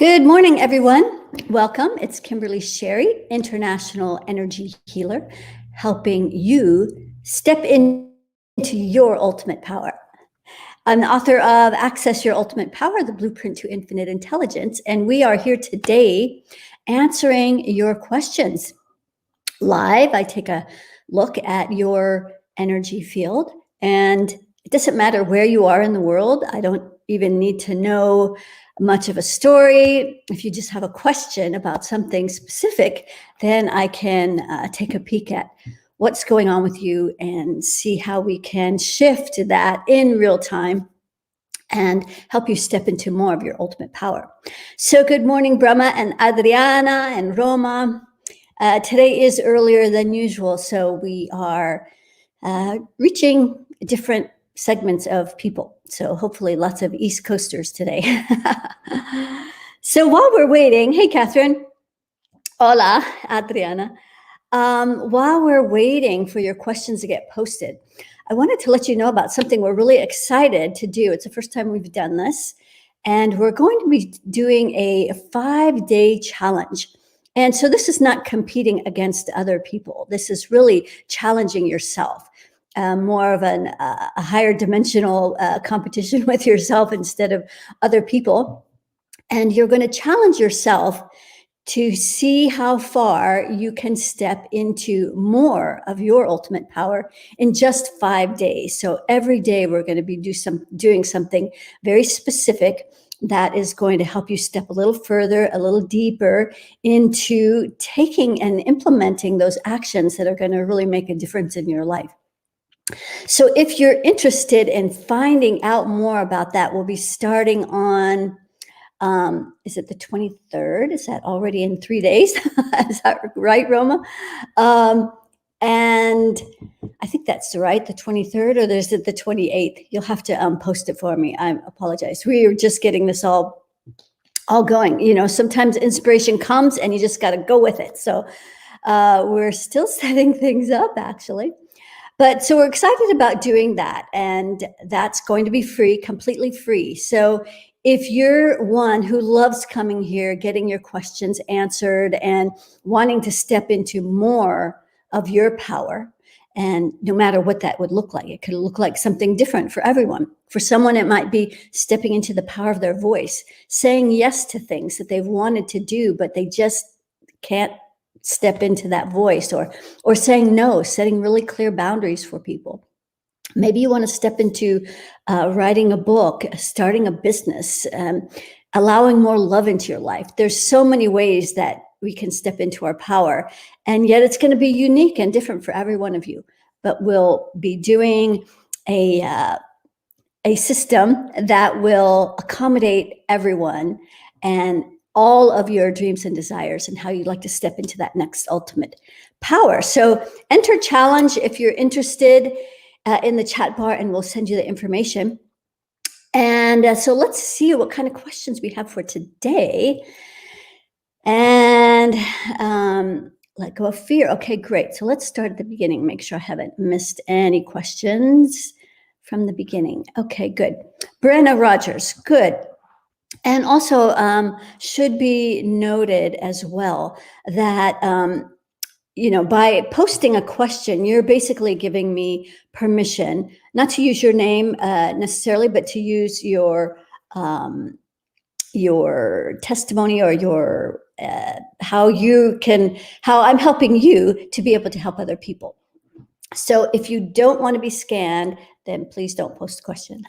Good morning, everyone. Welcome. It's Kimberly Sherry, International Energy Healer, helping you step into your ultimate power. I'm the author of Access Your Ultimate Power, the Blueprint to Infinite Intelligence, and we are here today answering your questions. Live, I take a look at your energy field, and it doesn't matter where you are in the world. I don't even need to know much of a story. If you just have a question about something specific, then I can take a peek at what's going on with you and see how we can shift that in real time and help you step into more of your ultimate power. So good morning, Brahma and Adriana and Roma. Today is earlier than usual, so we are reaching different segments of people. So hopefully lots of East Coasters today. So while we're waiting, hey, Catherine. Hola, Adriana. While we're waiting for your questions to get posted, I wanted to let you know about something we're really excited to do. It's the first time we've done this, and we're going to be doing a 5-day challenge. And so this is not competing against other people. This is really challenging yourself. More of a higher dimensional competition with yourself instead of other people. And you're going to challenge yourself to see how far you can step into more of your ultimate power in just 5 days. So every day we're going to be doing something very specific that is going to help you step a little further, a little deeper into taking and implementing those actions that are going to really make a difference in your life. So if you're interested in finding out more about that, we'll be starting on, is it the 23rd? Is that already in 3 days? Is that right, Roma? And I think that's right, the 23rd, or is it the 28th? You'll have to post it for me. I apologize. We are just getting this all going. You know, sometimes inspiration comes and you just got to go with it. So we're still setting things up, actually. But so we're excited about doing that, and that's going to be free, completely free. So if you're one who loves coming here, getting your questions answered and wanting to step into more of your power, and no matter what that would look like, it could look like something different for everyone. For someone, it might be stepping into the power of their voice, saying yes to things that they've wanted to do, but they just can't step into that voice, or saying no, setting really clear boundaries for people. Maybe you want to step into writing a book, starting a business, allowing more love into your life. There's so many ways that we can step into our power, and yet it's going to be unique and different for every one of you. But we'll be doing a system that will accommodate everyone and all of your dreams and desires and how you'd like to step into that next ultimate power. So enter challenge if you're interested in the chat bar, and we'll send you the information. And so let's see what kind of questions we have for today. And let go of fear. Okay, great. So let's start at the beginning. Make sure I haven't missed any questions from the beginning. Okay, good. Brenna Rogers, good. And also should be noted as well that, you know, by posting a question, you're basically giving me permission not to use your name necessarily, but to use your testimony or your how I'm helping you to be able to help other people. So if you don't want to be scanned, then please don't post a question.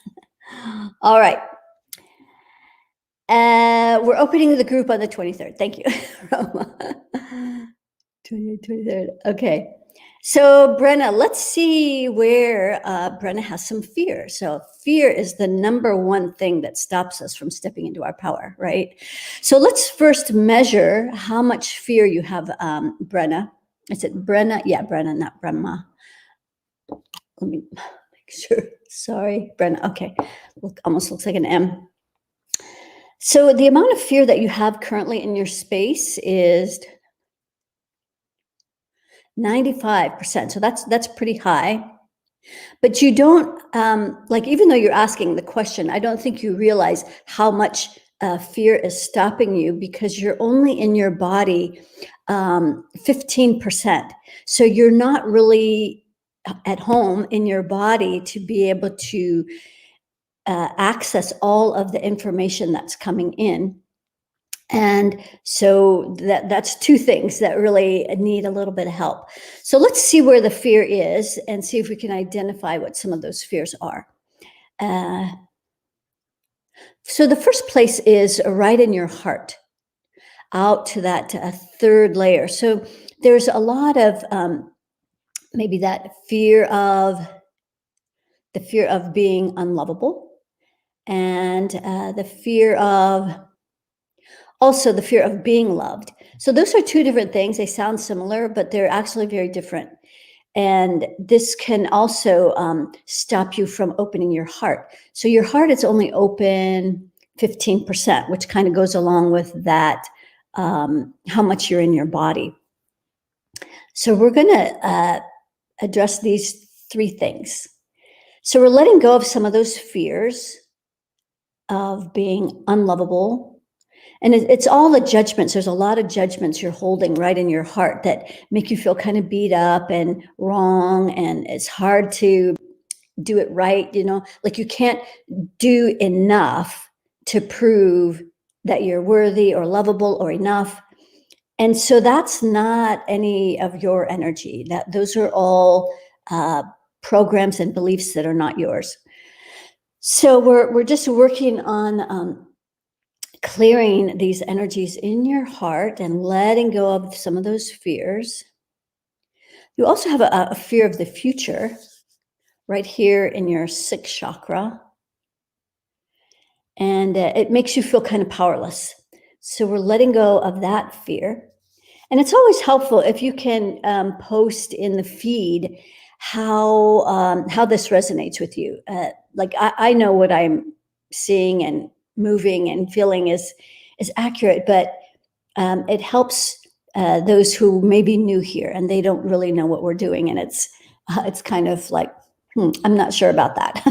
All right. We're opening the group on the 23rd. Thank you, Roma. 23rd. Okay. So Brenna, let's see where Brenna has some fear. So fear is the number one thing that stops us from stepping into our power, right? So let's first measure how much fear you have, Brenna. Is it Brenna? Yeah, Brenna, not Brahma. Let me make sure. Sorry, Brenna. Okay. Almost looks like an M. So the amount of fear that you have currently in your space is 95%. So that's pretty high. But you don't, like, even though you're asking the question, I don't think you realize how much fear is stopping you because you're only in your body 15%. So you're not really at home in your body to be able to access all of the information that's coming in. And so that's two things that really need a little bit of help. So let's see where the fear is and see if we can identify what some of those fears are. So the first place is right in your heart, out to that third layer. So there's a lot of maybe that fear of being unlovable, and the fear of being loved. So those are two different things. They sound similar, but they're actually very different. And this can also stop you from opening your heart. So your heart is only open 15%, which kind of goes along with that, how much you're in your body. So we're going to address these three things. So we're letting go of some of those fears of being unlovable. And it's all the judgments. There's a lot of judgments you're holding right in your heart that make you feel kind of beat up and wrong. And it's hard to do it right. Like you can't do enough to prove that you're worthy or lovable or enough. And so that's not any of your energy. Those are all programs and beliefs that are not yours. So we're just working on clearing these energies in your heart and letting go of some of those fears. You also have a fear of the future right here in your sixth chakra. And it makes you feel kind of powerless. So we're letting go of that fear. And it's always helpful if you can post in the feed how this resonates with you. Like I know what I'm seeing and moving and feeling is accurate, but it helps those who may be new here and they don't really know what we're doing, and it's kind of like, I'm not sure about that.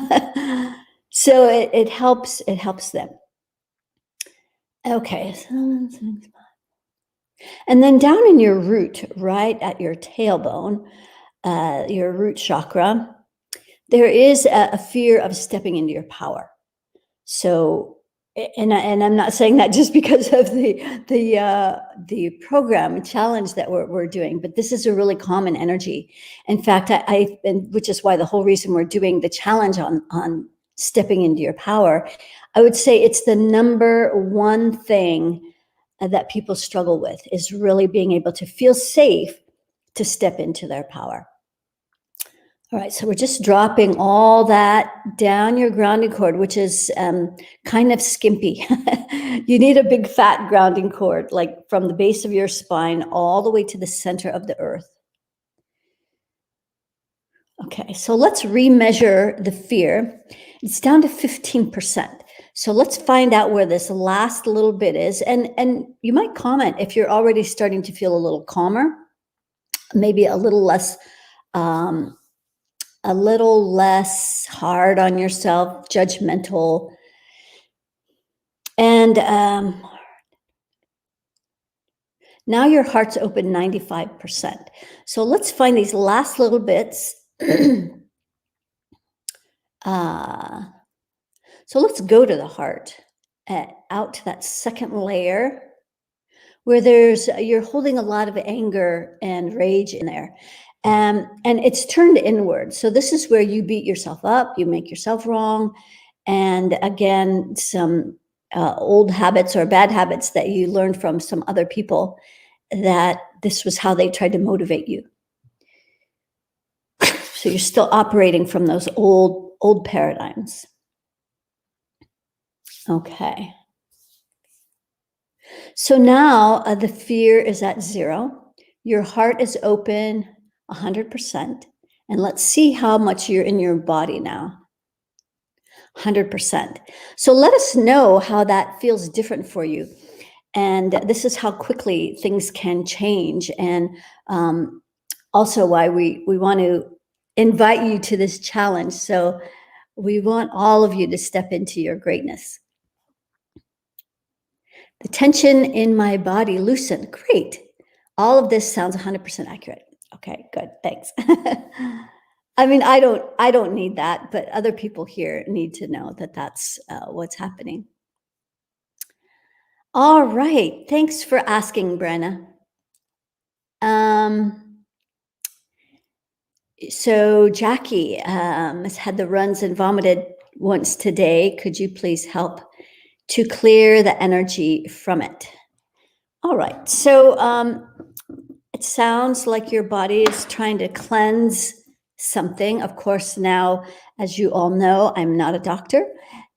So it helps them. Okay. And then down in your root, right at your tailbone, your root chakra, there is a fear of stepping into your power. So, and I'm not saying that just because of the program challenge that we're doing, but this is a really common energy. In fact, which is why the whole reason we're doing the challenge on stepping into your power, I would say it's the number one thing that people struggle with, is really being able to feel safe to step into their power. All right, so we're just dropping all that down your grounding cord, which is kind of skimpy. You need a big fat grounding cord, like from the base of your spine all the way to the center of the earth. Okay, so let's remeasure the fear. It's down to 15%. So let's find out where this last little bit is. And you might comment if you're already starting to feel a little calmer, maybe a little less hard on yourself, judgmental. And now your heart's open 95%. So let's find these last little bits. So let's go to the heart, out to that second layer where you're holding a lot of anger and rage in there. And it's turned inward. So this is where you beat yourself up, you make yourself wrong. And again, some old habits or bad habits that you learned from some other people, that this was how they tried to motivate you. So you're still operating from those old paradigms. Okay. So now the fear is at 0. Your heart is open 100%. And let's see how much you're in your body now. 100%. So let us know how that feels different for you. And this is how quickly things can change. And also why we want to invite you to this challenge. So we want all of you to step into your greatness. The tension in my body loosened. Great. All of this sounds 100% accurate. Okay, good. Thanks. I mean, I don't need that, but other people here need to know that that's what's happening. All right. Thanks for asking, Brenna. So Jackie has had the runs and vomited once today. Could you please help to clear the energy from it? All right. So it sounds like your body is trying to cleanse something. Of course, now, as you all know, I'm not a doctor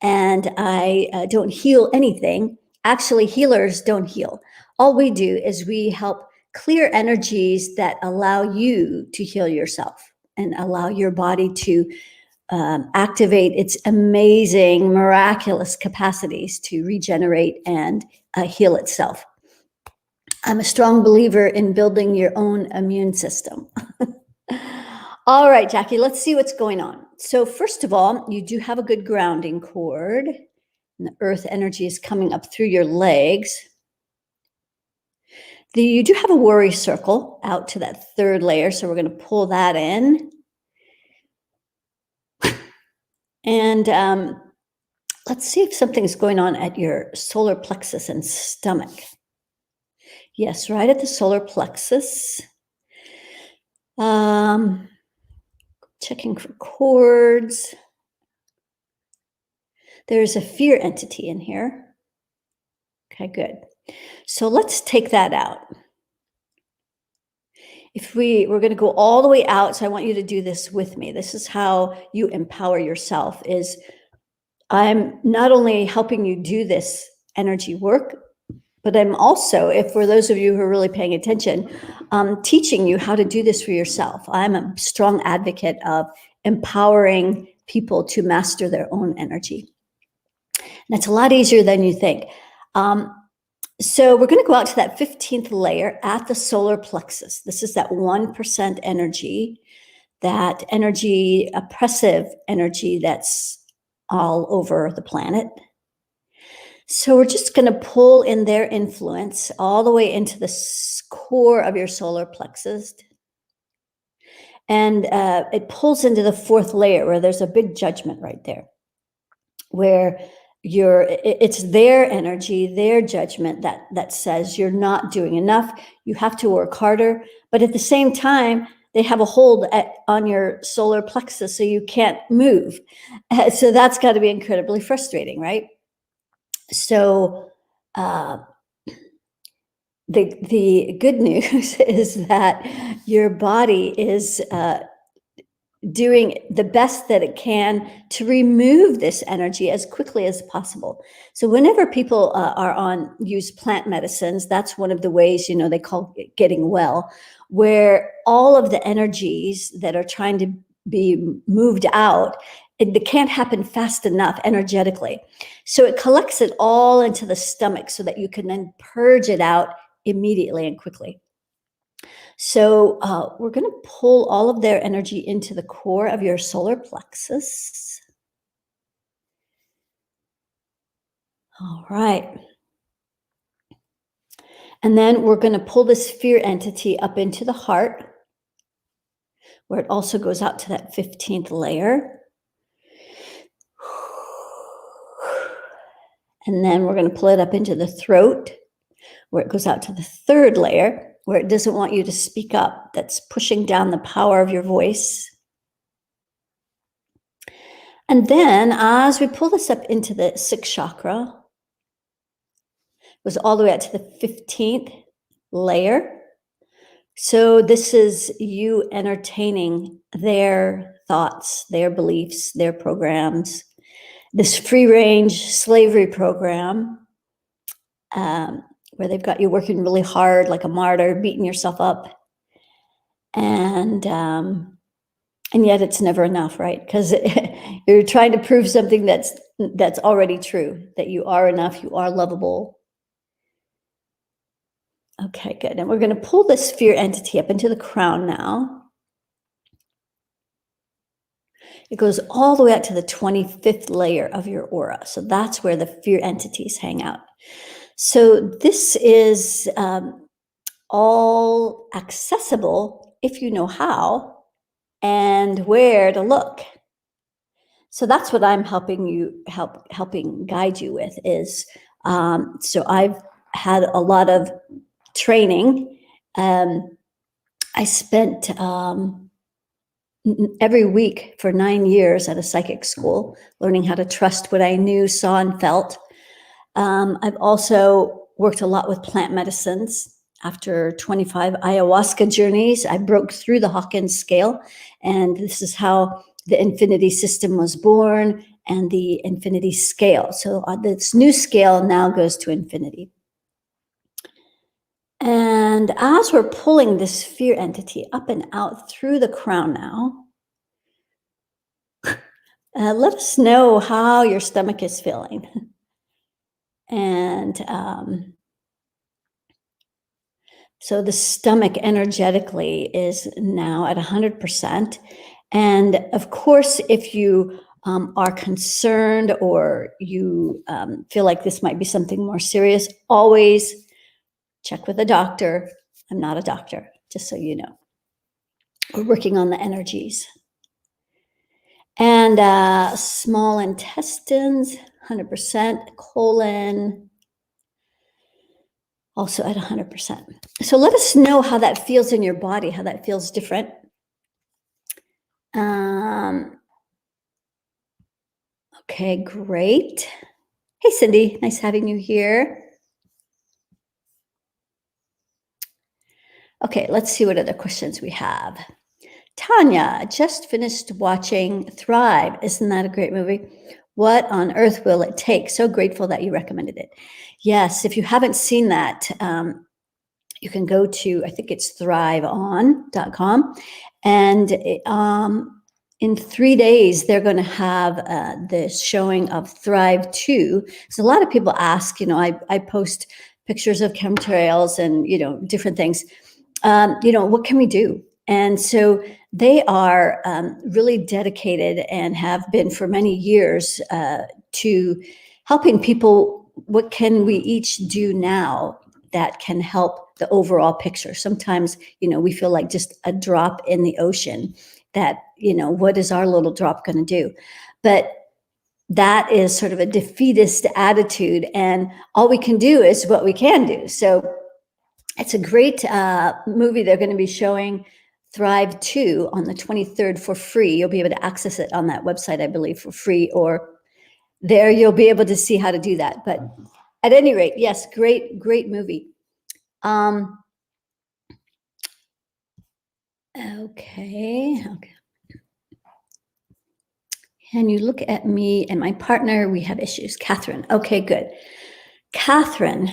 and I don't heal anything. Actually, healers don't heal. All we do is we help clear energies that allow you to heal yourself and allow your body to activate its amazing, miraculous capacities to regenerate and heal itself. I'm a strong believer in building your own immune system. All right, Jackie, let's see what's going on. So first of all, you do have a good grounding cord. And the earth energy is coming up through your legs. You do have a worry circle out to that third layer, so we're going to pull that in. And let's see if something's going on at your solar plexus and stomach. Yes, right at the solar plexus. Checking for cords. There's a fear entity in here. Okay, good. So let's take that out. If we're going to go all the way out, so I want you to do this with me. This is how you empower yourself. Is I'm not only helping you do this energy work, but I'm also, if for those of you who are really paying attention, teaching you how to do this for yourself. I'm a strong advocate of empowering people to master their own energy. And it's a lot easier than you think. So we're going to go out to that 15th layer at the solar plexus. This is that 1% energy, that energy, oppressive energy that's all over the planet. So we're just going to pull in their influence all the way into the core of your solar plexus. And it pulls into the 4th layer where there's a big judgment right there, where it's their energy, their judgment that says you're not doing enough, you have to work harder. But at the same time, they have a hold on your solar plexus, so you can't move. So that's got to be incredibly frustrating, right? So the good news is that your body is doing the best that it can to remove this energy as quickly as possible. So whenever people use plant medicines, that's one of the ways, they call it getting well, where all of the energies that are trying to be moved out, it can't happen fast enough energetically. So it collects it all into the stomach so that you can then purge it out immediately and quickly. So we're going to pull all of their energy into the core of your solar plexus. All right. And then we're going to pull this fear entity up into the heart, where it also goes out to that 15th layer. And then we're going to pull it up into the throat, where it goes out to the 3rd layer, where it doesn't want you to speak up. That's pushing down the power of your voice. And then as we pull this up into the 6th chakra, it goes all the way out to the 15th layer. So this is you entertaining their thoughts, their beliefs, their programs, this free-range slavery program, where they've got you working really hard like a martyr, beating yourself up. And yet it's never enough, right? Because you're trying to prove something that's already true, that you are enough, you are lovable. Okay, good. And we're going to pull this fear entity up into the crown now. It goes all the way out to the 25th layer of your aura. So that's where the fear entities hang out. So this is all accessible if you know how and where to look. So that's what I'm helping guide you with is, so I've had a lot of training. I spent every week for 9 years at a psychic school, learning how to trust what I knew, saw, and felt. I've also worked a lot with plant medicines. After 25 ayahuasca journeys, I broke through the Hawkins Scale, and this is how the infinity system was born and the infinity scale. So this new scale now goes to infinity. And as we're pulling this fear entity up and out through the crown now, let us know how your stomach is feeling. And so the stomach energetically is now at 100%. And of course, if you are concerned or you feel like this might be something more serious, always check with a doctor. I'm not a doctor, just so you know. We're working on the energies. And small intestines, 100%, colon, also at 100%. So let us know how that feels in your body, how that feels different. Okay, great. Hey, Cindy, nice having you here. Okay, let's see what other questions we have. Tanya, just finished watching Thrive. Isn't that a great movie? What on earth will it take? So grateful that you recommended it. Yes, if you haven't seen that, you can go to, I think it's thriveon.com. And in 3 days, they're going to have the showing of Thrive 2. So a lot of people ask, I post pictures of chemtrails and, different things. What can we do? And so they are really dedicated and have been for many years to helping people. What can we each do now that can help the overall picture? Sometimes, we feel like just a drop in the ocean that, what is our little drop going to do? But that is sort of a defeatist attitude. And all we can do is what we can do. So it's a great movie. They're going to be showing Thrive 2 on the 23rd for free. You'll be able to access it on that website, I believe, for free, or there you'll be able to see how to do that. But at any rate, yes, great movie. Okay. Can you look at me and my partner? We have issues. Catherine. Okay, good. Catherine,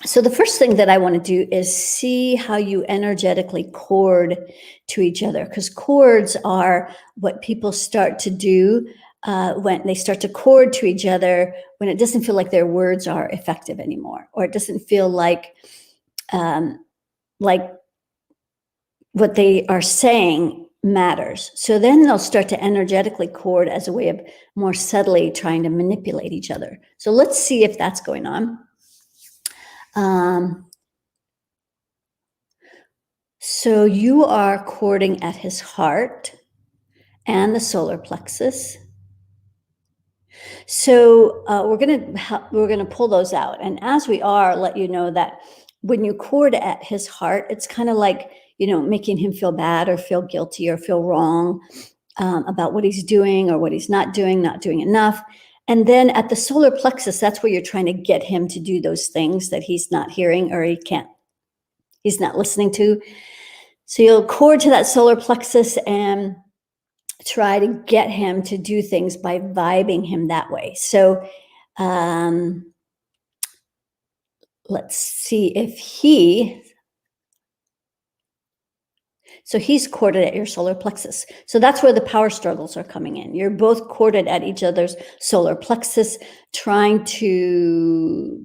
so the first thing that I want to do is see how you energetically cord to each other, because cords are what people start to do when they start to cord to each other, when it doesn't feel like their words are effective anymore, or it doesn't feel like what they are saying matters. So then they'll start to energetically cord as a way of more subtly trying to manipulate each other. So let's see if that's going on. So you are cording at his heart and the solar plexus. So we're gonna pull those out, and as we are, let you know that when you cord at his heart, it's kind of like making him feel bad or feel guilty or feel wrong about what he's doing or what he's not doing enough. And then at the solar plexus, that's where you're trying to get him to do those things that he's not hearing or he's not listening to. So you'll cord to that solar plexus and try to get him to do things by vibing him that way. So let's see if he's corded at your solar plexus. So that's where the power struggles are coming in. You're both corded at each other's solar plexus, trying to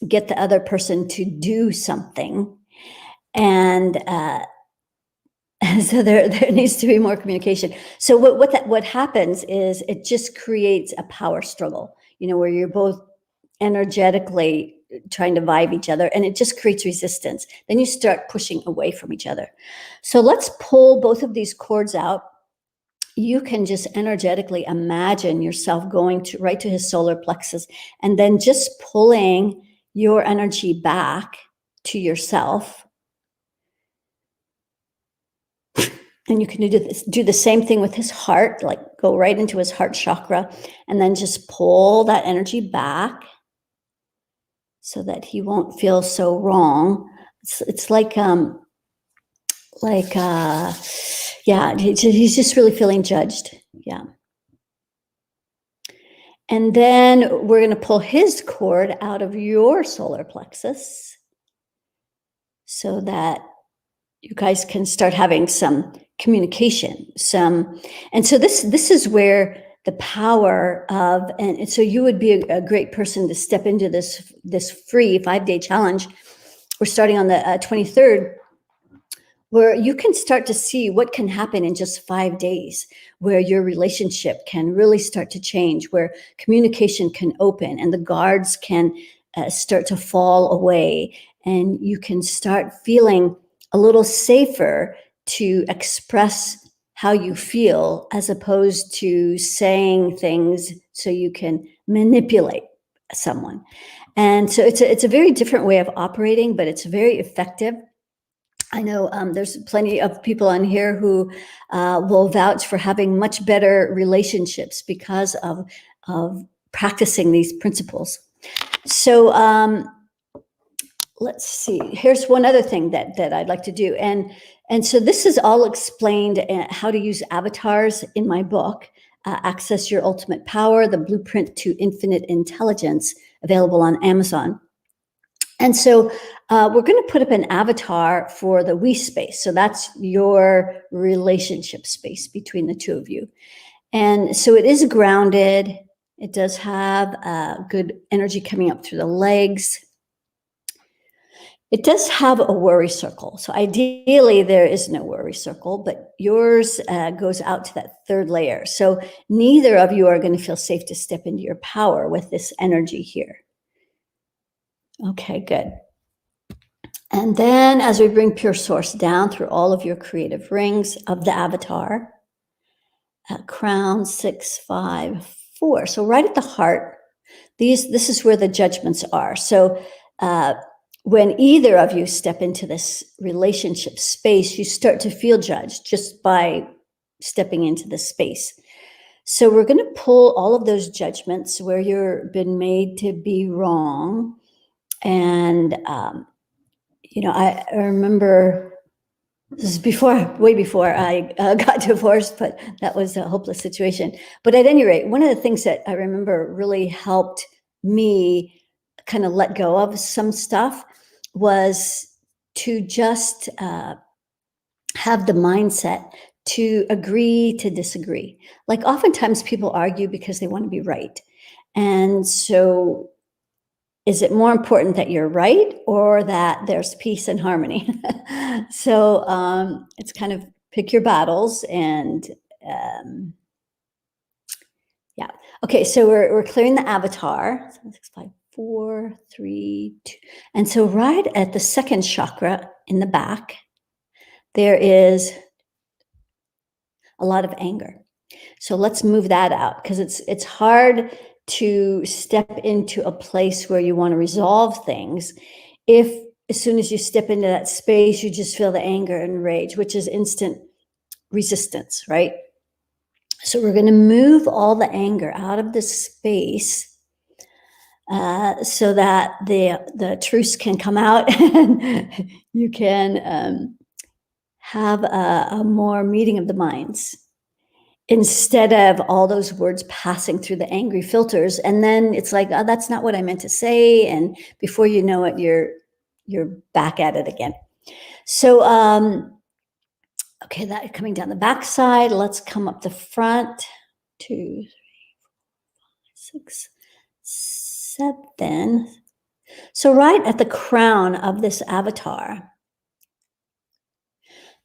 get the other person to do something. And so there needs to be more communication. So what happens is it just creates a power struggle, where you're both energetically trying to vibe each other, and it just creates resistance. Then you start pushing away from each other. So let's pull both of these cords out. You can just energetically imagine yourself going to right to his solar plexus, and then just pulling your energy back to yourself. And you can do the same thing with his heart, like go right into his heart chakra, and then just pull that energy back so that he won't feel so wrong. It's like yeah, he's just really feeling judged. Yeah. And then we're going to pull his cord out of your solar plexus so that you guys can start having some communication. And so this is where the power of, and so you would be a great person to step into this free 5-day challenge. We're starting on the 23rd, where you can start to see what can happen in just 5 days, where your relationship can really start to change, where communication can open and the guards can start to fall away, and you can start feeling a little safer to express how you feel, as opposed to saying things so you can manipulate someone. And so it's a very different way of operating, but it's very effective. I know there's plenty of people on here who will vouch for having much better relationships because of practicing these principles. So let's see. Here's one other thing that I'd like to do, and so this is all explained how to use avatars in my book, Access Your Ultimate Power: The Blueprint to Infinite Intelligence, available on Amazon. And so we're going to put up an avatar for the we space. So that's your relationship space between the two of you. And so it is grounded. It does have good energy coming up through the legs. It does have a worry circle. So ideally there is no worry circle, but yours goes out to that third layer. So neither of you are going to feel safe to step into your power with this energy here. Okay, good. And then as we bring pure source down through all of your creative rings of the avatar, crown 6, 5, 4. So right at the heart, this is where the judgments are. So when either of you step into this relationship space, you start to feel judged just by stepping into the space. So we're going to pull all of those judgments where you've been made to be wrong. And I remember this is way before I got divorced, but that was a hopeless situation. But at any rate, one of the things that I remember really helped me kind of let go of some stuff was to just have the mindset to agree to disagree. Like oftentimes people argue because they want to be right. And so is it more important that you're right or that there's peace and harmony? So it's kind of pick your battles. And yeah. Okay, so we're clearing the avatar. 7, 6, 5, 4, 3, 2. And so right at the second chakra in the back, there is a lot of anger. So let's move that out, because it's hard to step into a place where you want to resolve things if as soon as you step into that space, you just feel the anger and rage, which is instant resistance, right? So we're going to move all the anger out of this space so that the truths can come out and you can have a more meeting of the minds, instead of all those words passing through the angry filters. And then it's like, oh, that's not what I meant to say. And before you know it, you're back at it again. So, okay, that coming down the back side, let's come up the front. 2, 3, 4, 5, 6, 7. So right at the crown of this avatar,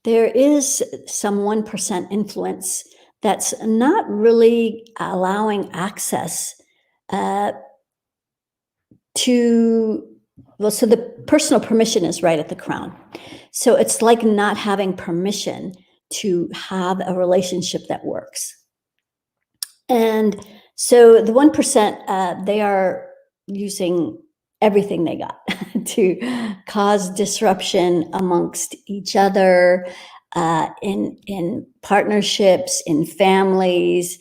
there is some 1% influence that's not really allowing access so the personal permission is right at the crown. So it's like not having permission to have a relationship that works. And so the 1%, they are using everything they got to cause disruption amongst each other, in partnerships, in families,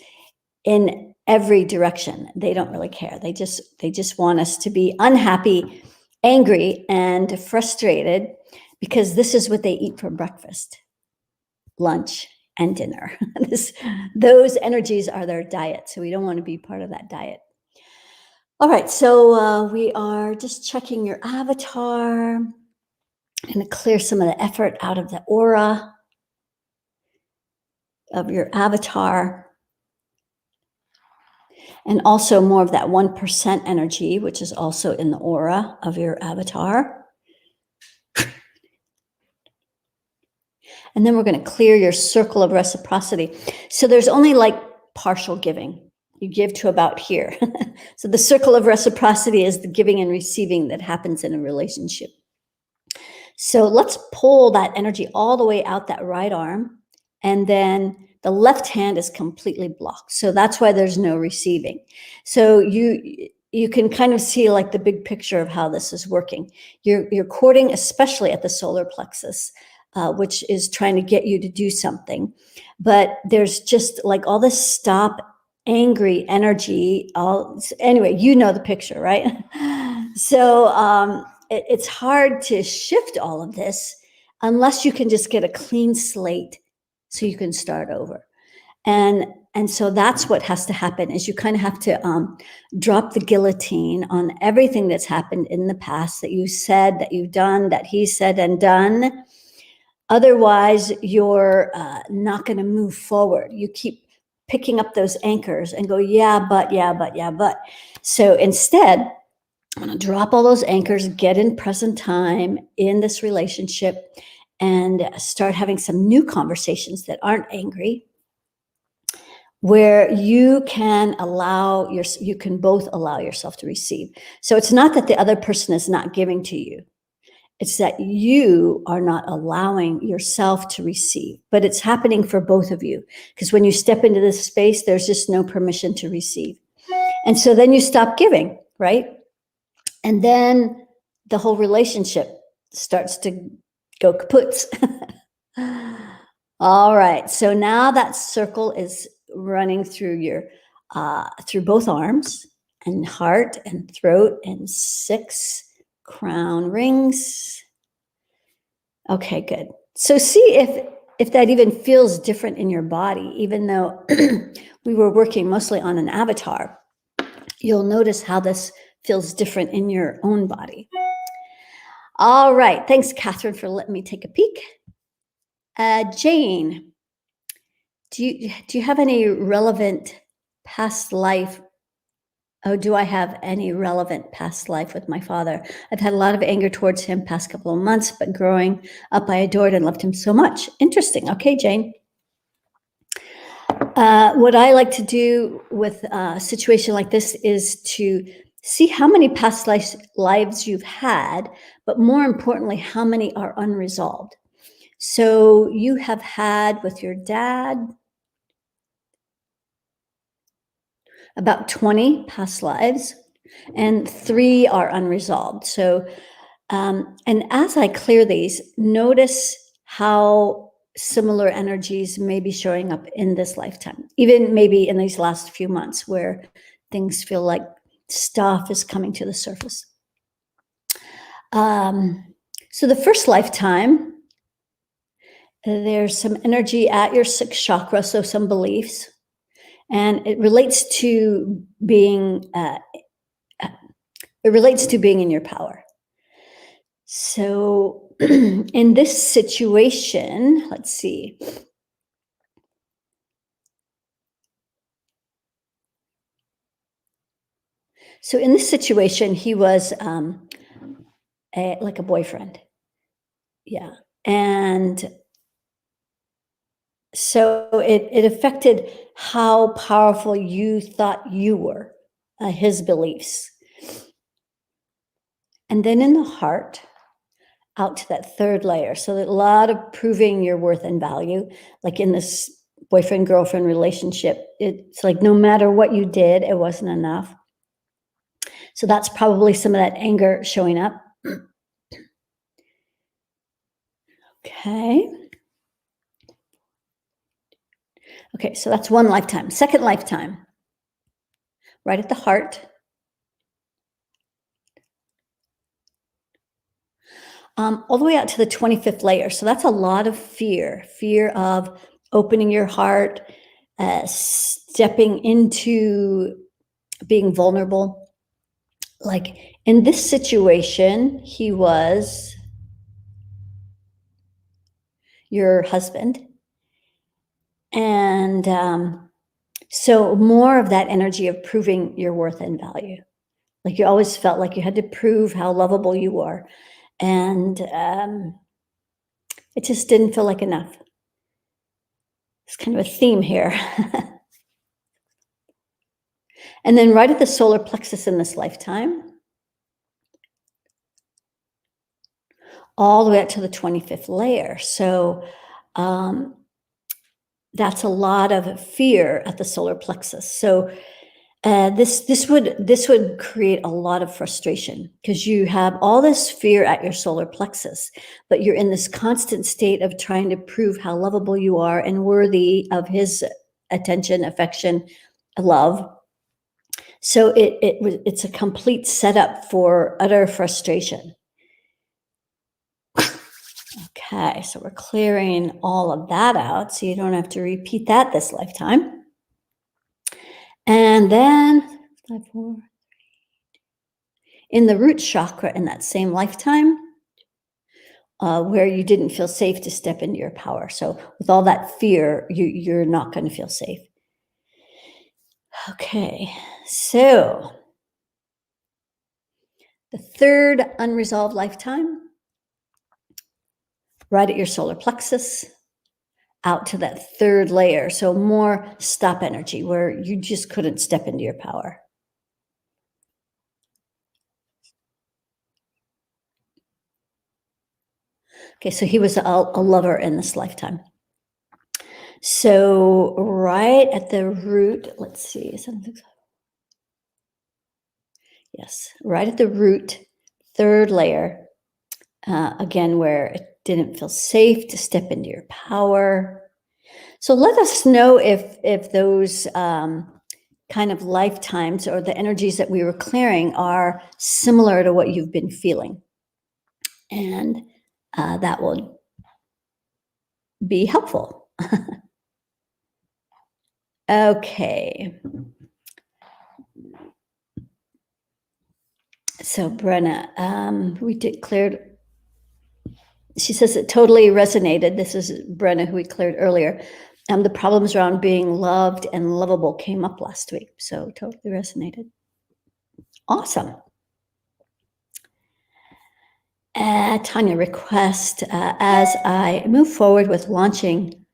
in every direction. They don't really care. They just want us to be unhappy, angry, and frustrated, because this is what they eat for breakfast, lunch, and dinner. Those energies are their diet. So we don't want to be part of that diet. All right. So we are just checking your avatar. I'm going to clear some of the effort out of the aura of your avatar. And also more of that 1% energy, which is also in the aura of your avatar. And then we're going to clear your circle of reciprocity. So there's only like partial giving. You give to about here. So the circle of reciprocity is the giving and receiving that happens in a relationship. So let's pull that energy all the way out that right arm. And then the left hand is completely blocked. So that's why there's no receiving. So you can kind of see like the big picture of how this is working. You're courting, especially at the solar plexus, which is trying to get you to do something. But there's just like all this stop, angry energy. Anyway, you know the picture, right? So it's hard to shift all of this unless you can just get a clean slate so you can start over. And so that's what has to happen, is you kind of have to drop the guillotine on everything that's happened in the past, that you said, that you've done, that he said and done. Otherwise, you're not going to move forward. You keep picking up those anchors and go, yeah, but. So instead, I'm going to drop all those anchors, get in present time in this relationship, and start having some new conversations that aren't angry, where you can both allow yourself to receive. So it's not that the other person is not giving to you. It's that you are not allowing yourself to receive, but it's happening for both of you. Because when you step into this space, there's just no permission to receive. And so then you stop giving, right? And then the whole relationship starts to go kaput. All right. So now that circle is running through through both arms and heart and throat and 6 crown rings. Okay, good. So see if that even feels different in your body, even though we were working mostly on an avatar. You'll notice how this feels different in your own body. All right. Thanks, Catherine, for letting me take a peek. Jane, do you have any relevant past life? Oh, do I have any relevant past life with my father? I've had a lot of anger towards him past couple of months, but growing up, I adored and loved him so much. Interesting. Okay, Jane. What I like to do with a situation like this is to see how many past lives you've had, but more importantly, how many are unresolved. So you have had with your dad about 20 past lives, and 3 are unresolved. So, and as I clear these, notice how similar energies may be showing up in this lifetime, even maybe in these last few months where things feel like stuff is coming to the surface. So the first lifetime, there's some energy at your 6th chakra, so some beliefs. And it relates to being in your power. So in this situation, let's see. So in this situation, he was like a boyfriend. Yeah. And so it affected how powerful you thought you were, his beliefs. And then in the heart, out to that third layer. So a lot of proving your worth and value, like in this boyfriend-girlfriend relationship, it's like no matter what you did, it wasn't enough. So that's probably some of that anger showing up. Okay. Okay, so that's one lifetime. Second lifetime, right at the heart. All the way out to the 25th layer. So that's a lot of fear of opening your heart, stepping into being vulnerable. Like in this situation, he was your husband. And so more of that energy of proving your worth and value. Like you always felt like you had to prove how lovable you were. And it just didn't feel like enough. It's kind of a theme here. And then right at the solar plexus in this lifetime, all the way up to the 25th layer. So that's a lot of fear at the solar plexus. So this would create a lot of frustration because you have all this fear at your solar plexus, but you're in this constant state of trying to prove how lovable you are and worthy of his attention, affection, love. So it's a complete setup for utter frustration. Okay, so we're clearing all of that out so you don't have to repeat that this lifetime. And then 5, 4, 3, in the root chakra in that same lifetime, where you didn't feel safe to step into your power. So with all that fear, you're not going to feel safe. Okay, so the third unresolved lifetime, right at your solar plexus, out to that third layer. So more stop energy where you just couldn't step into your power. Okay, so he was a lover in this lifetime. So right at the root, let's see. Yes, right at the root, third layer, again, where it didn't feel safe to step into your power. So let us know if those kind of lifetimes or the energies that we were clearing are similar to what you've been feeling. And that will be helpful. Okay. So Brenna, we cleared. She says it totally resonated. This is Brenna, who we cleared earlier. The problems around being loved and lovable came up last week. So totally resonated. Awesome. Tanya, request, as I move forward with launching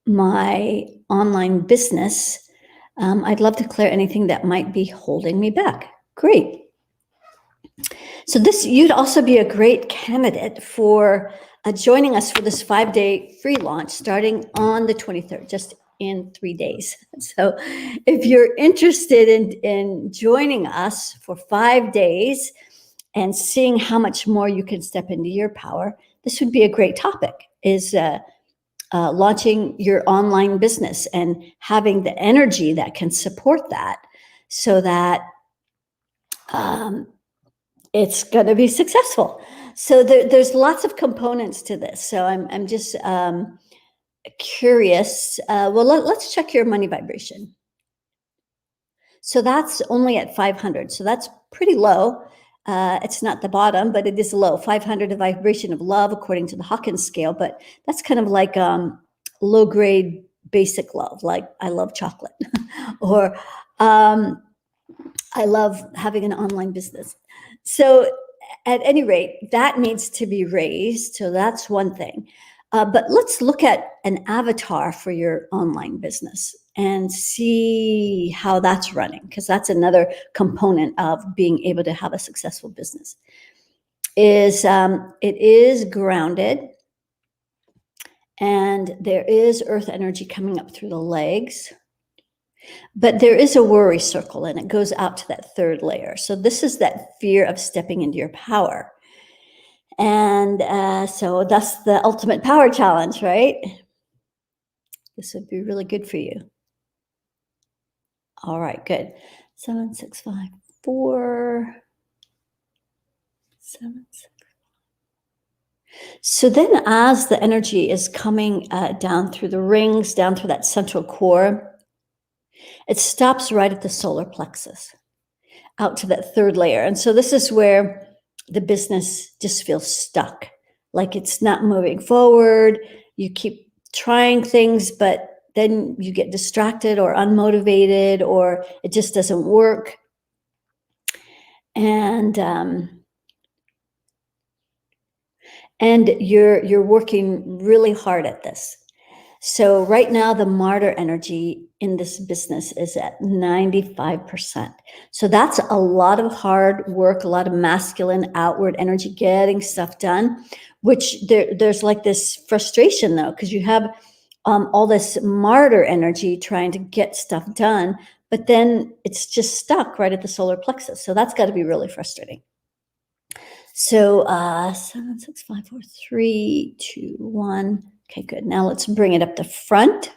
my online business, I'd love to clear anything that might be holding me back. Great. So you'd also be a great candidate for joining us for this 5-day free launch starting on the 23rd, just in 3 days. So if you're interested in joining us for 5 days and seeing how much more you can step into your power, this would be a great topic, is launching your online business and having the energy that can support that so that it's going to be successful. So there's lots of components to this. So I'm just curious. Well, let's check your money vibration. So that's only at 500. So that's pretty low. It's not the bottom, but it is low. 500, a vibration of love, according to the Hawkins scale. But that's kind of like low grade basic love, like I love chocolate or I love having an online business. So at any rate, that needs to be raised. So that's one thing. But let's look at an avatar for your online business and see how that's running, because that's another component of being able to have a successful business. It is grounded, and there is earth energy coming up through the legs, but there is a worry circle, and it goes out to that third layer. So this is that fear of stepping into your power. And so that's the ultimate power challenge, right? This would be really good for you. All right, good. 7, 6, 5, 4, 7, 6. So then as the energy is coming down through the rings, down through that central core, it stops right at the solar plexus, out to that third layer. And so this is where the business just feels stuck, like it's not moving forward. You keep trying things, but then you get distracted or unmotivated, or it just doesn't work. And you're working really hard at this. So right now, the martyr energy in this business is at 95%. So that's a lot of hard work, a lot of masculine outward energy, getting stuff done, which there's like this frustration though, because you have all this martyr energy trying to get stuff done, but then it's just stuck right at the solar plexus. So that's got to be really frustrating. So 7, 6, 5, 4, 3, 2, 1. Okay, good. Now let's bring it up the front.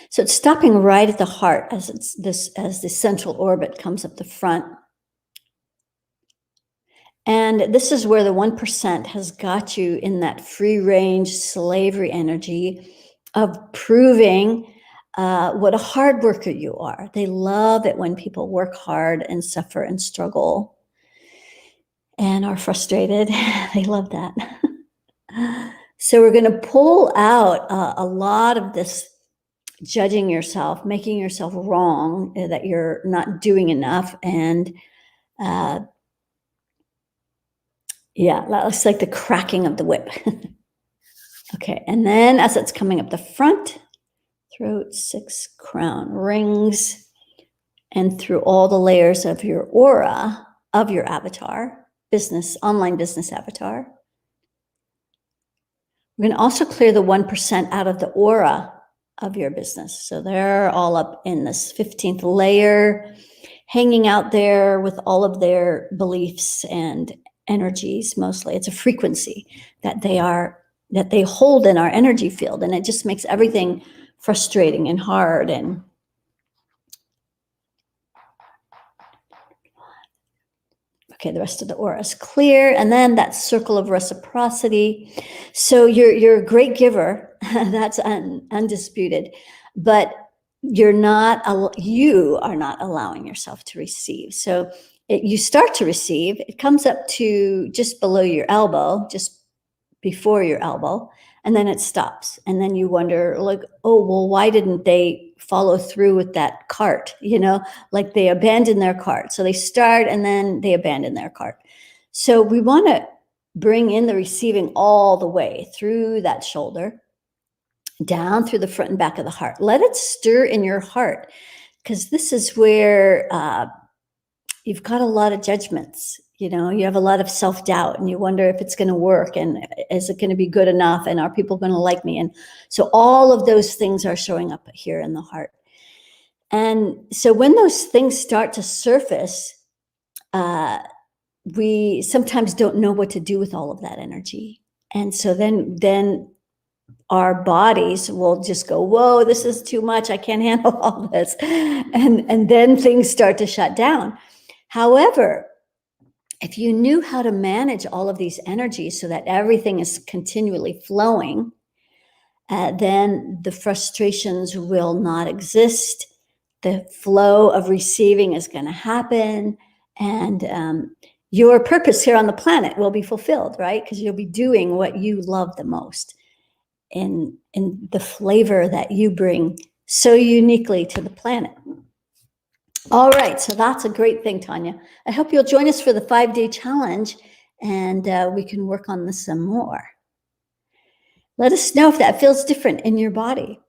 So it's stopping right at the heart as the central orbit comes up the front. And this is where the 1% has got you in that free range slavery energy of proving what a hard worker you are. They love it when people work hard and suffer and struggle and are frustrated. They love that. So we're going to pull out a lot of this judging yourself, making yourself wrong, that you're not doing enough. And yeah, that looks like the cracking of the whip. Okay, and then as it's coming up the front, throat, 6, crown, rings, and through all the layers of your aura, of your avatar, online business avatar. We're going to also clear the 1% out of the aura of your business. So they're all up in this 15th layer, hanging out there with all of their beliefs and energies. Mostly it's a frequency that they hold in our energy field, and it just makes everything frustrating and hard. And okay, the rest of the aura is clear. And then that circle of reciprocity. So you're a great giver. That's undisputed. But you are not allowing yourself to receive. So you start to receive. It comes up to just below your elbow, just before your elbow, and then it stops. And then you wonder, like, oh, well, why didn't they follow through with that cart? Like they abandoned their cart. So they start and then they abandon their cart. So we want to bring in the receiving all the way through that shoulder, down through the front and back of the heart. Let it stir in your heart, because this is where you've got a lot of judgments. You have a lot of self-doubt, and you wonder if it's going to work, and is it going to be good enough, and are people going to like me? And so all of those things are showing up here in the heart. And so when those things start to surface, we sometimes don't know what to do with all of that energy. And so then our bodies will just go, whoa, this is too much. I can't handle all this. And then things start to shut down. However, if you knew how to manage all of these energies so that everything is continually flowing, then the frustrations will not exist. The flow of receiving is going to happen, and your purpose here on the planet will be fulfilled, right? Because you'll be doing what you love the most in the flavor that you bring so uniquely to the planet. All right, so that's a great thing, Tanya. I hope you'll join us for the 5-day challenge, and we can work on this some more. Let us know if that feels different in your body.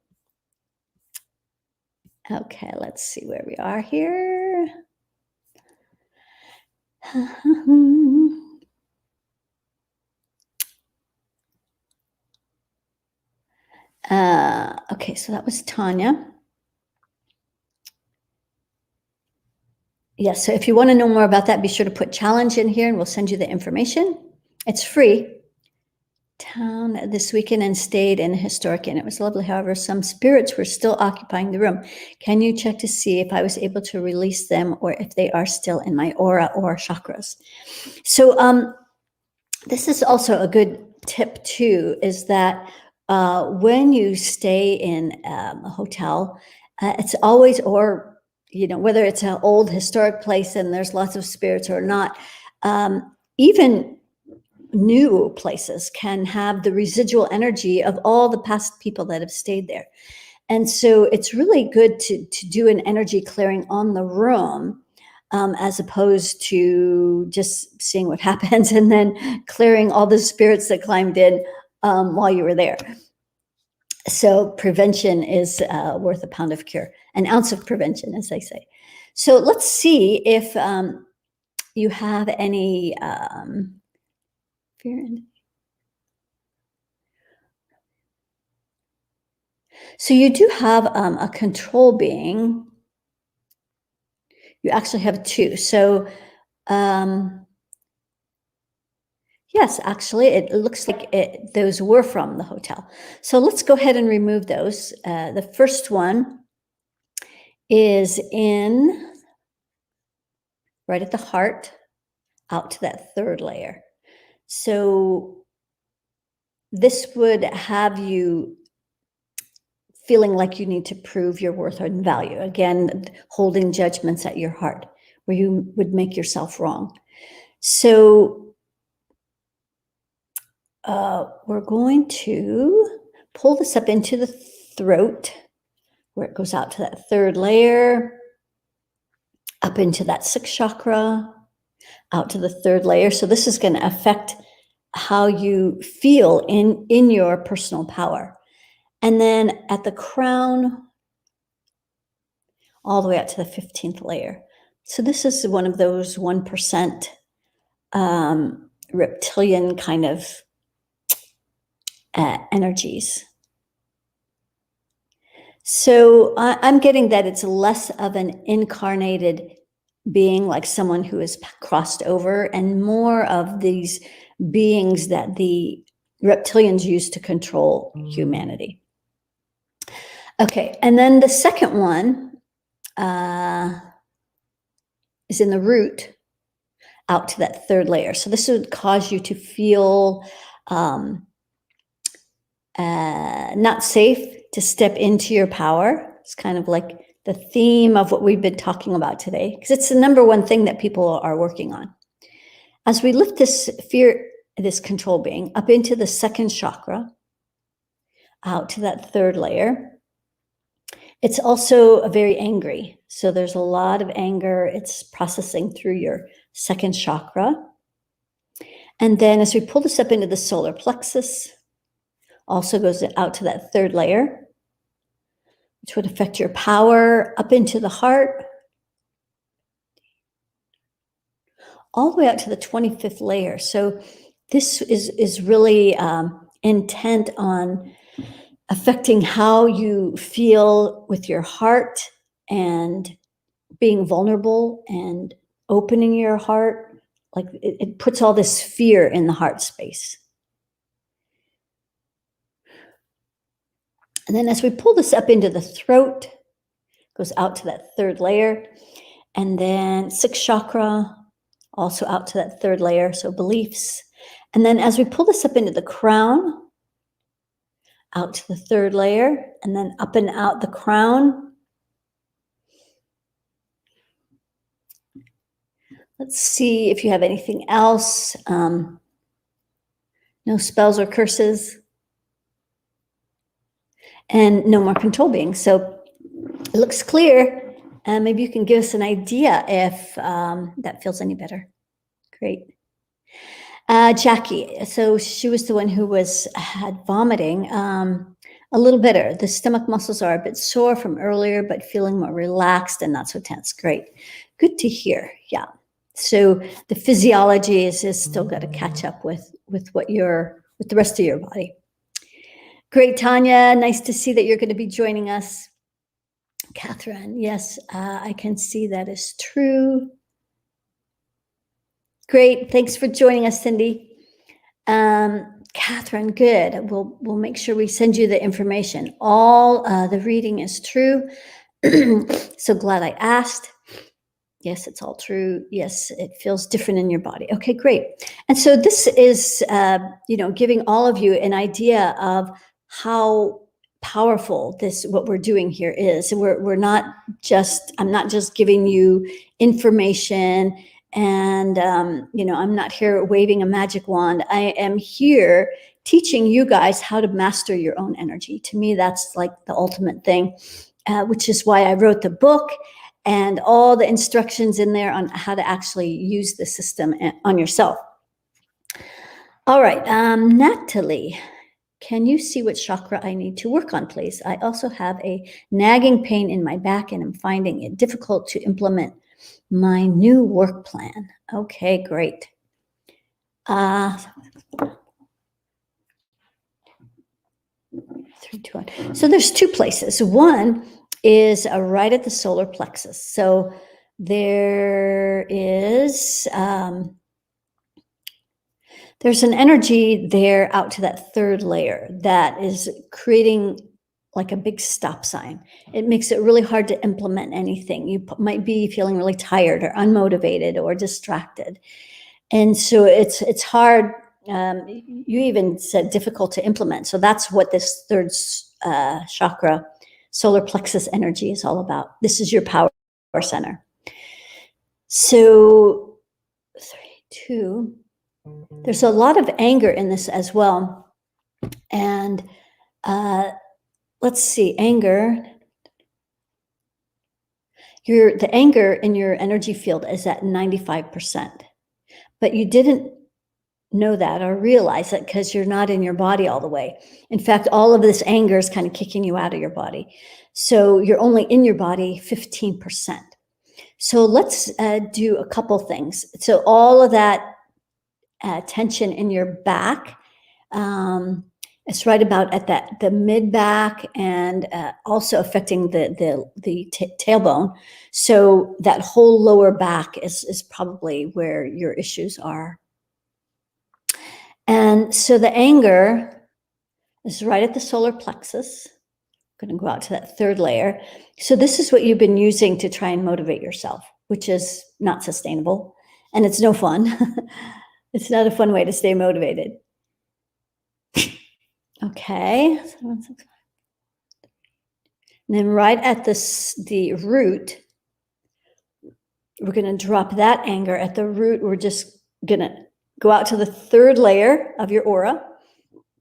Okay, let's see where we are here. Okay, so that was Tanya. Yes, so if you want to know more about that, be sure to put challenge in here and we'll send you the information. It's free. Town this weekend and stayed in a historic inn. It was lovely. However, some spirits were still occupying the room. Can you check to see if I was able to release them or if they are still in my aura or chakras? So this is also a good tip too, is that when you stay in a hotel, it's always, or whether it's an old historic place and there's lots of spirits or not, even new places can have the residual energy of all the past people that have stayed there. And so it's really good to do an energy clearing on the room, as opposed to just seeing what happens and then clearing all the spirits that climbed in while you were there. So prevention is worth a pound of cure, an ounce of prevention, as they say. So let's see if you have any fear. So you do have a control being. You actually have two. So yes, actually, it looks like those were from the hotel. So let's go ahead and remove those. The first one is in right at the heart, out to that third layer. So this would have you feeling like you need to prove your worth and value. Again, holding judgments at your heart where you would make yourself wrong. So we're going to pull this up into the throat where it goes out to that third layer, up into that sixth chakra, out to the third layer. So this is going to affect how you feel in your personal power. And then at the crown, all the way out to the 15th layer. So this is one of those 1% reptilian kind of energies. So I'm getting that it's less of an incarnated being, like someone who has crossed over, and more of these beings that the reptilians use to control humanity. Okay, and then the second one is in the root, out to that third layer. So this would cause you to feel not safe to step into your power. It's kind of like the theme of what we've been talking about today, because it's the number one thing that people are working on. As we lift this fear, this control being, up into the second chakra, out to that third layer, it's also very angry. So there's a lot of anger. It's processing through your second chakra. And then as we pull this up into the solar plexus, also goes out to that third layer, which would affect your power, up into the heart, all the way out to the 25th layer. So this is really intent on affecting how you feel with your heart and being vulnerable and opening your heart. Like it puts all this fear in the heart space. And then as we pull this up into the throat, goes out to that third layer, and then sixth chakra, also out to that third layer, so beliefs. And then as we pull this up into the crown, out to the third layer, and then up and out the crown. Let's see if you have anything else. No spells or curses. And no more control beings. So it looks clear. Maybe you can give us an idea if that feels any better. Great. Jackie. So she was the one who had vomiting. A little better. The stomach muscles are a bit sore from earlier, but feeling more relaxed and not so tense. Great. Good to hear. Yeah. So the physiology is still got to catch up with with the rest of your body. Great, Tanya. Nice to see that you're going to be joining us. Catherine, yes, I can see that is true. Great. Thanks for joining us, Cindy. Catherine, good. We'll make sure we send you the information. All the reading is true. So glad I asked. Yes, it's all true. Yes, it feels different in your body. Okay, great. And so this is, giving all of you an idea of how powerful what we're doing here is. I'm not just giving you information and, I'm not here waving a magic wand. I am here teaching you guys how to master your own energy. To me, that's like the ultimate thing, which is why I wrote the book and all the instructions in there on how to actually use the system on yourself. All right, Natalie, can you see what chakra I need to work on, please? I also have a nagging pain in my back and I'm finding it difficult to implement my new work plan. Okay, great. 3, 2, 1. So there's two places. One is right at the solar plexus. So there is, there's an energy there out to that third layer that is creating like a big stop sign. It makes it really hard to implement anything. You might be feeling really tired or unmotivated or distracted. And so it's hard. You even said difficult to implement. So that's what this third chakra, solar plexus energy is all about. This is your power center. So 3, 2, there's a lot of anger in this as well. And let's see, anger. The anger in your energy field is at 95%. But you didn't know that or realize it because you're not in your body all the way. In fact, all of this anger is kind of kicking you out of your body. So you're only in your body 15%. So let's do a couple things. So all of that tension in your back, it's right about at the mid back and also affecting the tailbone. So that whole lower back is probably where your issues are. And so the anger is right at the solar plexus. I'm going to go out to that third layer. So this is what you've been using to try and motivate yourself, which is not sustainable and it's no fun. It's not a fun way to stay motivated. Okay. And then right at the root, we're going to drop that anger at the root. We're just going to go out to the third layer of your aura,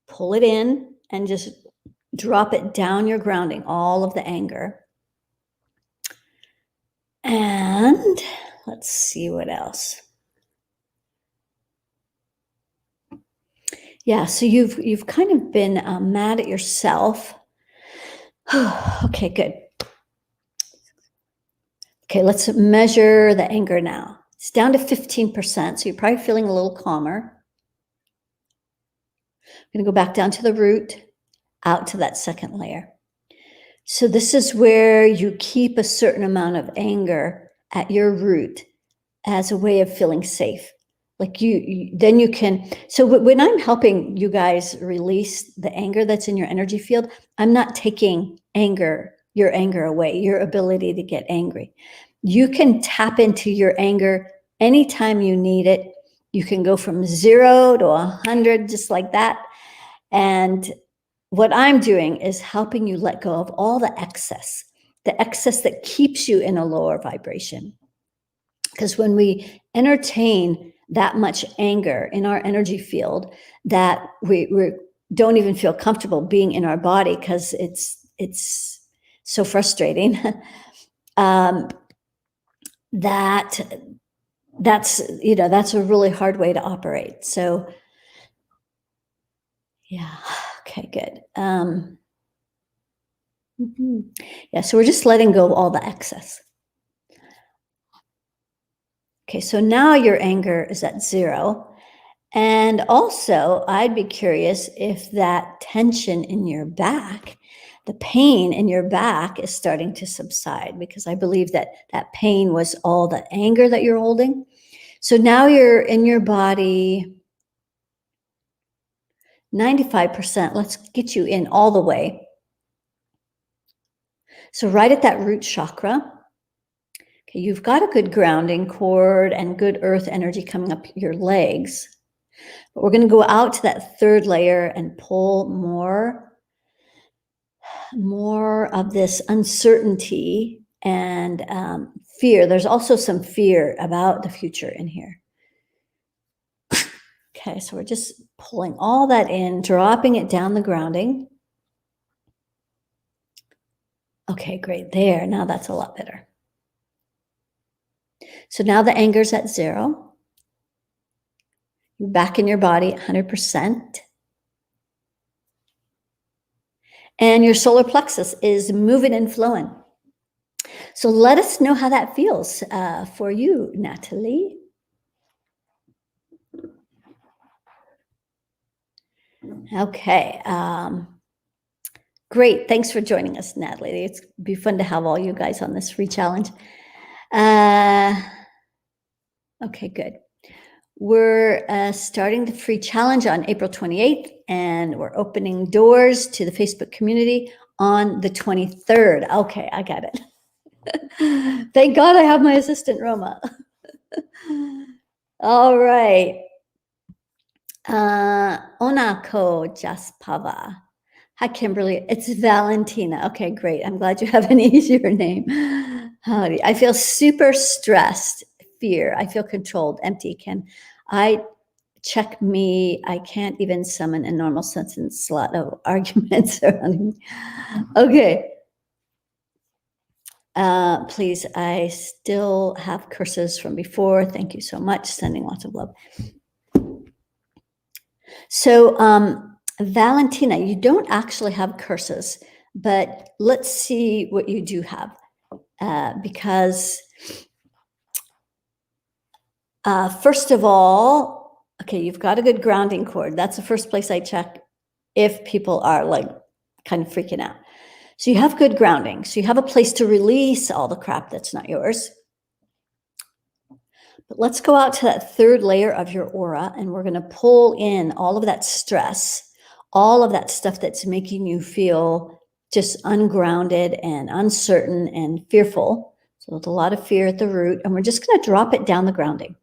pull it in, and just drop it down your grounding, all of the anger. And let's see what else. Yeah, so you've kind of been mad at yourself. Okay, good. Okay, let's measure the anger now. It's down to 15%, so you're probably feeling a little calmer. I'm going to go back down to the root, out to that second layer. So this is where you keep a certain amount of anger at your root as a way of feeling safe. Like then you can, so when I'm helping you guys release the anger that's in your energy field, I'm not taking your anger away, your ability to get angry. You can tap into your anger anytime you need it. You can go from 0 to 100, just like that. And what I'm doing is helping you let go of all the excess that keeps you in a lower vibration. Because when we entertain that much anger in our energy field, that we don't even feel comfortable being in our body because it's so frustrating, that that's, that's a really hard way to operate. So yeah, okay, good. Yeah, so we're just letting go of all the excess. Okay, so now your anger is at 0. And also, I'd be curious if that tension in your back, the pain in your back is starting to subside, because I believe that that pain was all the anger that you're holding. So now you're in your body 95%. Let's get you in all the way. So right at that root chakra. Okay, you've got a good grounding cord and good earth energy coming up your legs. But we're going to go out to that third layer and pull more of this uncertainty and fear. There's also some fear about the future in here. Okay, so we're just pulling all that in, dropping it down the grounding. Okay, great. There, now that's a lot better. So now the anger's at 0. You're back in your body 100%. And your solar plexus is moving and flowing. So let us know how that feels for you, Natalie. Okay. Great. Thanks for joining us, Natalie. It's be fun to have all you guys on this free challenge. Okay, good. We're starting the free challenge on April 28th, and we're opening doors to the Facebook community on the 23rd. Okay, I got it. Thank God I have my assistant, Roma. All right. Onako Jaspava. Hi, Kimberly. It's Valentina. Okay, great. I'm glad you have an easier name. Howdy. I feel super stressed, fear. I feel controlled, empty. Can I check me? I can't even summon a normal sentence slot of arguments around me. Okay. Please, I still have curses from before. Thank you so much. Sending lots of love. So, Valentina, you don't actually have curses, but let's see what you do have. Because first of all, okay, you've got a good grounding cord. That's the first place I check if people are like kind of freaking out. So you have good grounding. So you have a place to release all the crap that's not yours. But let's go out to that third layer of your aura, and we're going to pull in all of that stress, all of that stuff that's making you feel just ungrounded and uncertain and fearful. So there's a lot of fear at the root, and we're just going to drop it down the grounding.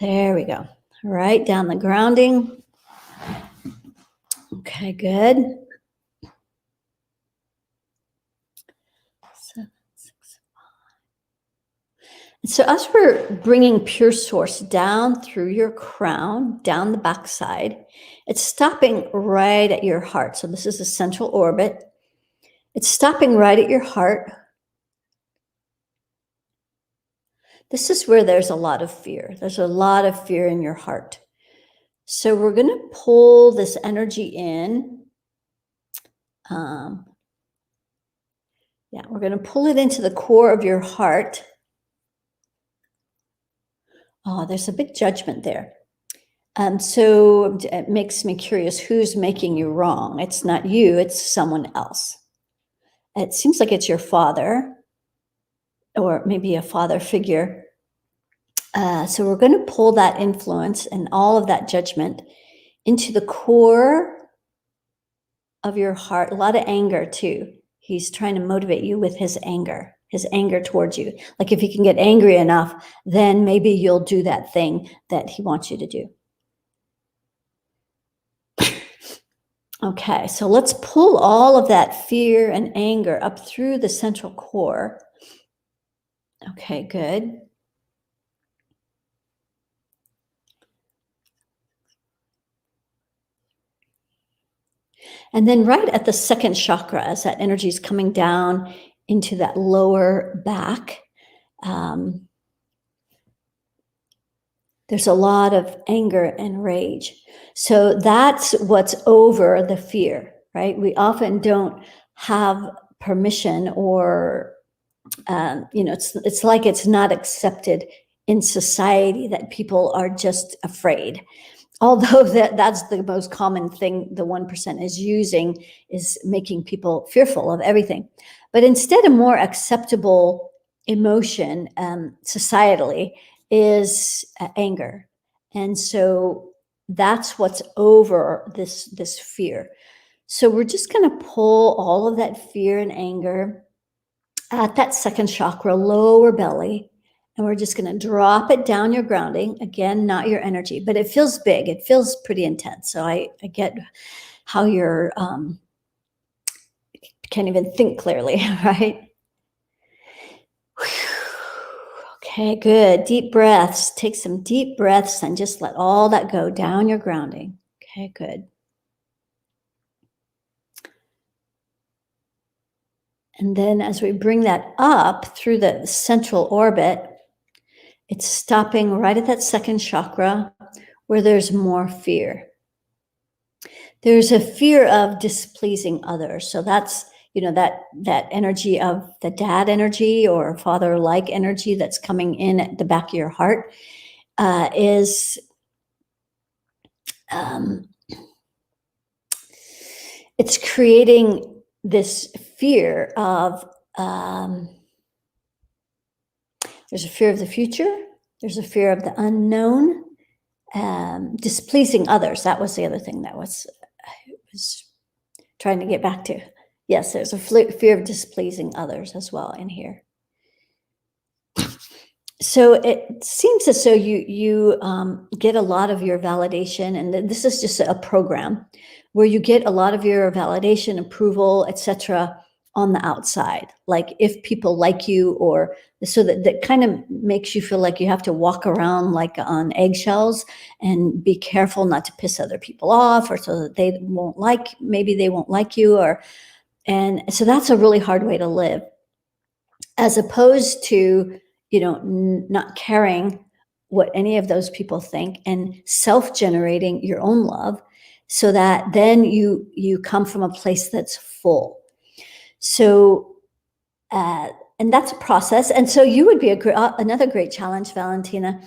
There we go. Right down the grounding. Okay, good. 7, 6, 5. So as we're bringing pure source down through your crown, down the backside, it's stopping right at your heart. So this is the central orbit. It's stopping right at your heart. This is where there's a lot of fear. There's a lot of fear in your heart. So we're going to pull this energy in. We're going to pull it into the core of your heart. Oh, there's a big judgment there. So it makes me curious, who's making you wrong? It's not you, it's someone else. It seems like it's your father, or maybe a father figure. So we're going to pull that influence and all of that judgment into the core of your heart. A lot of anger too. He's trying to motivate you with his anger towards you. Like if he can get angry enough, then maybe you'll do that thing that he wants you to do. Okay, so let's pull all of that fear and anger up through the central core. Okay, good. And then right at the second chakra, as that energy is coming down into that lower back, There's a lot of anger and rage. So that's what's over the fear, right? We often don't have permission, or it's like it's not accepted in society that people are just afraid. Although that's the most common thing the 1% is using, is making people fearful of everything. But instead, a more acceptable emotion societally is anger. And so that's what's over this fear. So we're just going to pull all of that fear and anger at that second chakra, lower belly, and we're just going to drop it down your grounding. Again, not your energy, but it feels big. It feels pretty intense. So I get how you're can't even think clearly, right? Okay, good. Deep breaths. Take some deep breaths and just let all that go down your grounding. Okay, good. And then as we bring that up through the central orbit, it's stopping right at that second chakra where there's more fear. There's a fear of displeasing others. So that's, that energy of the dad energy or father-like energy that's coming in at the back of your heart is it's creating this fear of there's a fear of the future. There's a fear of the unknown, displeasing others. That was the other thing that was trying to get back to. Yes, there's a fear of displeasing others as well in here. So it seems as though you get a lot of your validation, and this is just a program where you get a lot of your validation, approval, etc., on the outside. Like if people like you, or so that kind of makes you feel like you have to walk around like on eggshells and be careful not to piss other people off, or so that maybe they won't like you, and so that's a really hard way to live, as opposed to, not caring what any of those people think and self-generating your own love, so that then you come from a place that's full. So, and that's a process. And so you would be another great challenge, Valentina,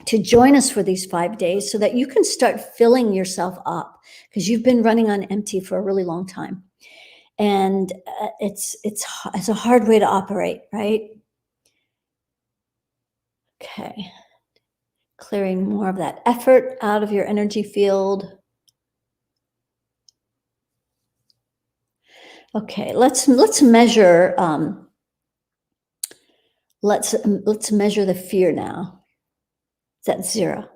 to join us for these 5 days so that you can start filling yourself up, because you've been running on empty for a really long time. And it's a hard way to operate, right? Okay. Clearing more of that effort out of your energy field. Okay, let's measure. Let's measure the fear now. It's at 0.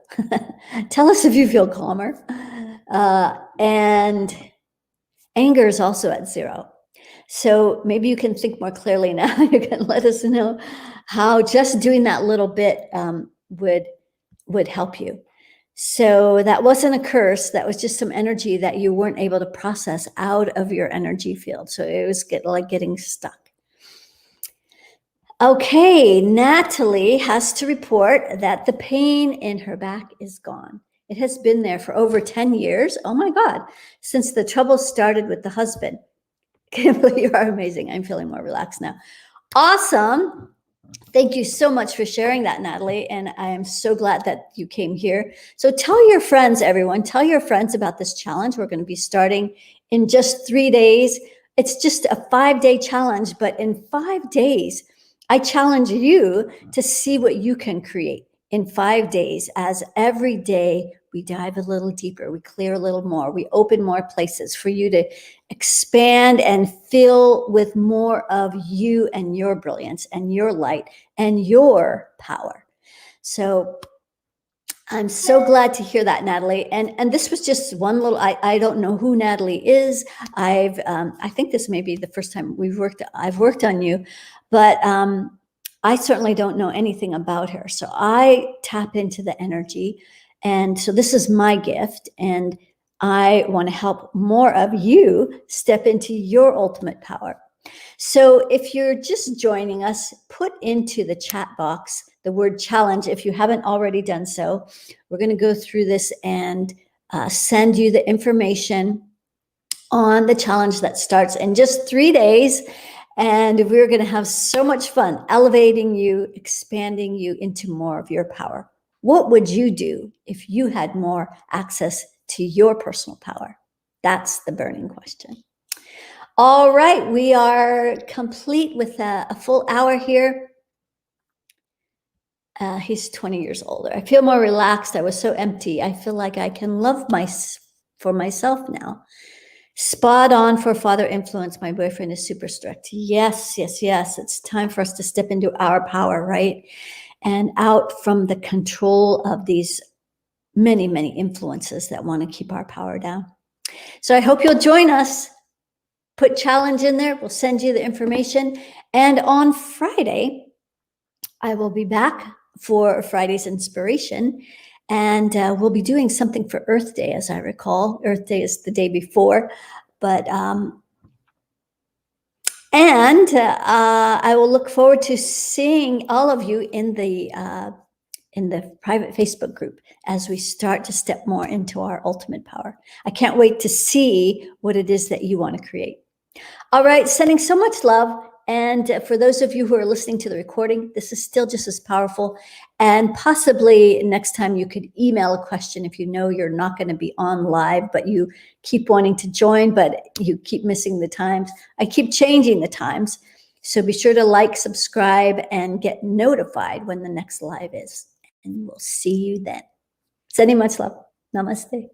Tell us if you feel calmer. And anger is also at 0. So maybe you can think more clearly now. You can let us know how just doing that little bit would help you. So that wasn't a curse. That was just some energy that you weren't able to process out of your energy field. So it was like getting stuck. Okay, Natalie has to report that the pain in her back is gone. It has been there for over 10 years. Oh my God, since the trouble started with the husband. Kimberly, you are amazing. I'm feeling more relaxed now. Awesome. Thank you so much for sharing that, Natalie. And I am so glad that you came here. So tell your friends, everyone, tell your friends about this challenge. We're going to be starting in just 3 days. It's just a 5-day challenge, but in 5 days, I challenge you to see what you can create in 5 days, as every day we dive a little deeper, we clear a little more, we open more places for you to expand and fill with more of you and your brilliance and your light and your power. So I'm so glad to hear that, Natalie. And this was just one little, I don't know who Natalie is. I think this may be the first time I've worked on you, but I certainly don't know anything about her. So I tap into the energy. And so this is my gift. And I want to help more of you step into your ultimate power. So if you're just joining us, put into the chat box the word challenge. If you haven't already done so, we're going to go through this and send you the information on the challenge that starts in just 3 days. And we're going to have so much fun elevating you, expanding you into more of your power. What would you do if you had more access to your personal power? That's the burning question. All right, we are complete with a full hour here. He's 20 years older. I feel more relaxed. I was so empty. I feel like I can love for myself now. Spot on for father influence. My boyfriend is super strict. Yes, yes, yes. It's time for us to step into our power, right? And out from the control of these many, many influences that want to keep our power down. So I hope you'll join us. Put challenge in there. We'll send you the information. And on Friday, I will be back for Friday's inspiration. And we'll be doing something for Earth Day, as I recall. Earth Day is the day before. But, I will look forward to seeing all of you in the private Facebook group as we start to step more into our ultimate power. I can't wait to see what it is that you want to create. All right, sending so much love. And for those of you who are listening to the recording, this is still just as powerful. And possibly next time you could email a question if you know you're not going to be on live, but you keep wanting to join, but you keep missing the times. I keep changing the times. So be sure to like, subscribe, and get notified when the next live is. And we'll see you then. Sending much love. Namaste.